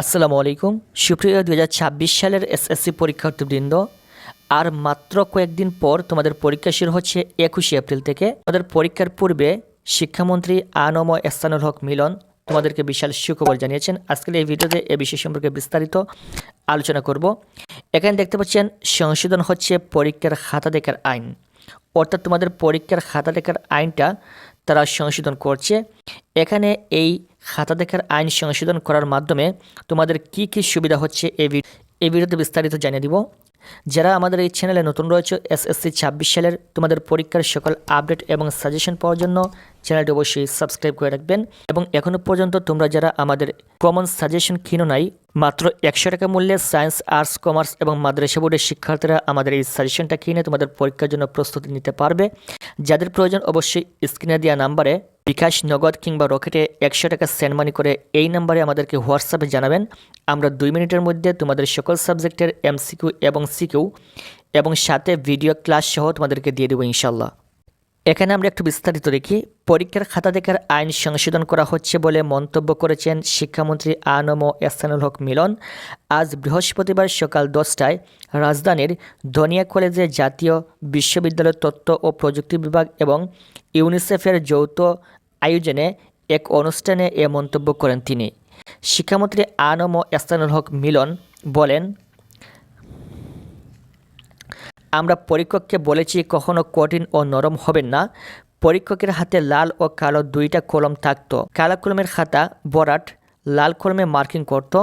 আসসালামু আলাইকুম সুপ্রিয় 2026 সালের এসএসসি পরীক্ষার্থীবৃন্দ, আর মাত্র কয়েকদিন পর তোমাদের পরীক্ষা শুরু হচ্ছে 21 এপ্রিল থেকে। তোমাদের পরীক্ষার পূর্বে শিক্ষামন্ত্রী আ.ন.ম এহসানুল হক মিলন তোমাদেরকে বিশাল সুখবর জানিয়েছেন। আজকের এই ভিডিওতে এ বিষয় সম্পর্কে বিস্তারিত আলোচনা করব। এখানে দেখতে পাচ্ছেন সংশোধন হচ্ছে পরীক্ষার খাতা দেখার আইন, অর্থাৎ তোমাদের পরীক্ষার খাতা দেখার আইনটা তারা সংশোধন করছে। এখানে এই খাতা দেখার আইন সংশোধন করার মাধ্যমে তোমাদের কি কি সুবিধা হচ্ছে এই ভিডিওতে বিস্তারিত জানিয়ে দিব। যারা আমাদের এই চ্যানেলে নতুন রয়েছে, এসএসসি 26 সালের তোমাদের পরীক্ষার সকল আপডেট এবং সাজেশন পাওয়ার জন্য চ্যানেলটি অবশ্যই সাবস্ক্রাইব করে রাখবেন। এবং এখনও পর্যন্ত তোমরা যারা আমাদের কমন সাজেশন কিনো নাই, মাত্র 100 টাকা মূল্যে সায়েন্স, আর্টস, কমার্স এবং মাদ্রাসা বোর্ডের শিক্ষার্থীরা আমাদের এই সাজেশনটা কিনে তোমাদের পরীক্ষার জন্য প্রস্তুতি নিতে পারবে। যাদের প্রয়োজন অবশ্যই স্ক্রিনে দেওয়া নাম্বারে বিকাশ, নগদ কিংবা রকেটে 100 টাকা সেন্ড মানি করে এই নাম্বারে আমাদেরকে হোয়াটসঅ্যাপে জানাবেন। আমরা 2 মিনিটের মধ্যে তোমাদের সকল সাবজেক্টের এমসিকিউ এবং সিকিউ এবং সাথে ভিডিও ক্লাস সহ তোমাদেরকে দিয়ে দেবো ইনশাল্লাহ। এখানে আমরা একটু বিস্তারিত দেখি। পরীক্ষার খাতা দেখার আইন সংশোধন করা হচ্ছে বলে মন্তব্য করেছেন শিক্ষামন্ত্রী আ.ন.ম এহসানুল হক মিলন। আজ বৃহস্পতিবার সকাল 10টায় রাজধানীর ধনিয়া কলেজে জাতীয় বিশ্ববিদ্যালয়ের তথ্য ও প্রযুক্তি বিভাগ এবং ইউনিসেফের যৌথ আয়োজনে এক অনুষ্ঠানে এ মন্তব্য করেন তিনি। শিক্ষামন্ত্রী আ.ন.ম এহসানুল হক মিলন বলেন, আমরা পরীক্ষককে বলেছি কখনো কঠিন ও নরম হবেন না। পরীক্ষকের হাতে লাল ও কালো দুইটা কলম থাকতো। কালো কলমের খাতা ভরাট, লাল কলমে মার্কিং করত।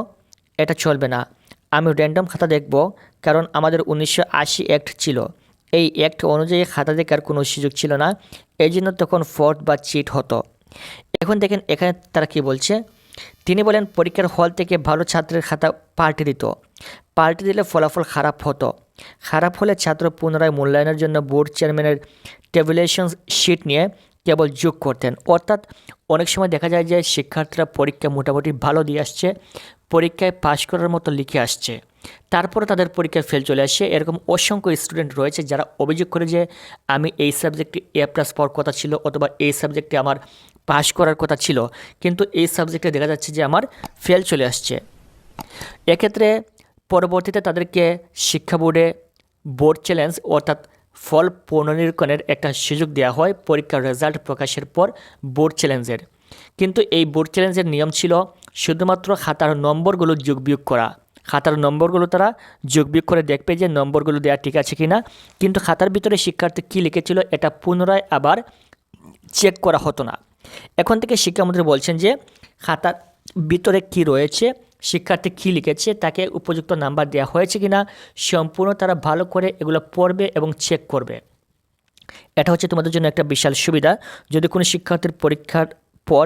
এটা চলবে না। আমি র্যান্ডম খাতা দেখব, কারণ আমাদের 1980 অ্যাক্ট ছিল। এই অ্যাক্ট অনুযায়ী খাতা দেখার কোনো সুযোগ ছিল না, এই জন্য তখন ফ্রড বা চিট হতো। এখন দেখেন এখানে তারা কি বলছে। তিনি বলেন, পরীক্ষার হল থেকে ভালো ছাত্রের খাতা পাল্টে দিত। পাল্টে দিলে ফলাফল খারাপ হতো। খারাপ হলে ছাত্র পুনরায় মূল্যায়নের জন্য বোর্ড চেয়ারম্যানের ট্যাবুলেশন শিট নিয়ে কেবল যোগ করতেন। অর্থাৎ অনেক সময় দেখা যায় যে শিক্ষার্থীরা পরীক্ষা মোটামুটি ভালো দিয়ে আসছে, পরীক্ষায় পাশ করার মতো লিখে আসছে, তারপরে তাদের পরীক্ষায় ফেল চলে আসে। এরকম অসংখ্য স্টুডেন্ট রয়েছে যারা অভিযোগ করে যে আমি এই সাবজেক্টে A+ পাওয়ার কথা ছিল, অথবা এই সাবজেক্টে আমার পাশ করার কথা ছিল, কিন্তু এই সাবজেক্টে দেখা যাচ্ছে যে আমার ফেল চলে আসছে। এক্ষেত্রে পরবর্তীতে তাদেরকে শিক্ষা বোর্ডে বোর্ড চ্যালেঞ্জ অর্থাৎ ফল পুনর্নিরীক্ষণের একটা সুযোগ দেওয়া হয় পরীক্ষার রেজাল্ট প্রকাশের পর বোর্ড চ্যালেঞ্জের। কিন্তু এই বোর্ড চ্যালেঞ্জের নিয়ম ছিল শুধুমাত্র খাতার নম্বরগুলো যোগ বিয়োগ করা। খাতার নম্বরগুলো তারা যোগ বিয়োগ করে দেখবে যে নম্বরগুলো দেওয়া ঠিক আছে কিনা, কিন্তু খাতার ভিতরে শিক্ষার্থী কী লিখেছিল এটা পুনরায় আবার চেক করা হতো না। এখন থেকে শিক্ষামন্ত্রী বলছেন যে খাতার ভিতরে কি রয়েছে, শিক্ষার্থী কী লিখেছে, তাকে উপযুক্ত নাম্বার দেওয়া হয়েছে কিনা সম্পূর্ণ তারা ভালো করে এগুলো পড়বে এবং চেক করবে। এটা হচ্ছে তোমাদের জন্য একটা বিশাল সুবিধা। যদি কোনো শিক্ষার্থীর পরীক্ষার পর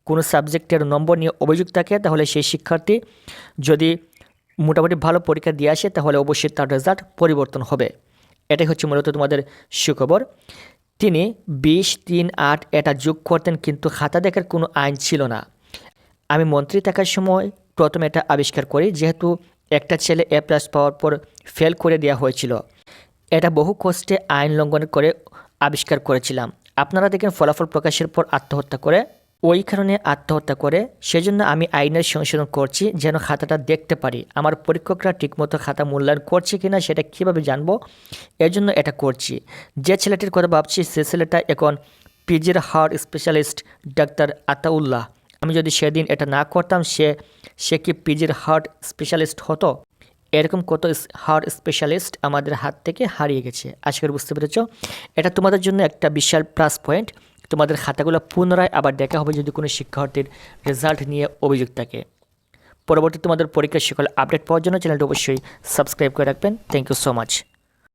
কোনো সাবজেক্টের নম্বর নিয়ে অভিযোগ থাকে, তাহলে সেই শিক্ষার্থী যদি মোটামুটি ভালো পরীক্ষা দিয়ে আসে, তাহলে অবশ্যই তার রেজাল্ট পরিবর্তন হবে। এটাই হচ্ছে মূলত তোমাদের সুখবর। তিনি 20, 3, 8 এটা যোগ করতেন, কিন্তু খাতা দেখার কোনো আইন ছিল না। আমি মন্ত্রী থাকার সময় প্রথমে এটা আবিষ্কার করি, যেহেতু একটা ছেলে A+ পাওয়ার পর ফেল করে দেওয়া হয়েছিল। এটা বহু কষ্টে আইন লঙ্ঘন করে আবিষ্কার করেছিলাম। আপনারা দেখেন ফলাফল প্রকাশের পর আত্মহত্যা করে, ওই কারণে আত্মহত্যা করে। সেজন্য আমি আইনের সংশোধন করছি যেন খাতাটা দেখতে পারি। আমার পরীক্ষকরা ঠিকমতো খাতা মূল্যায়ন করছে কিনা সেটা কীভাবে জানবো, এর জন্য এটা করছি। যে ছেলেটির কথা ভাবছি সে ছেলেটা এখন পিজির হার্ট স্পেশালিস্ট ডাক্তার আতাউল্লাহ। আমি যদি সেদিন এটা না করতাম, সে কি পিজির হার্ট স্পেশালিস্ট হতো? এরকম কত হার্ট স্পেশালিস্ট আমাদের হাত থেকে হারিয়ে গেছে। আশা করি বুঝতে পেরেছ। এটা তোমাদের জন্য একটা বিশাল প্লাস পয়েন্ট। তোমাদের খাতাগুলো পুনরায় আবার দেখা হবে যদি কোনো শিক্ষার্থীর রেজাল্ট নিয়ে অভিযোগ থাকে। পরবর্তী তোমাদের পরীক্ষার সকল আপডেট পাওয়ার জন্য চ্যানেলটি অবশ্যই সাবস্ক্রাইব করে রাখবেন। Thank you so much.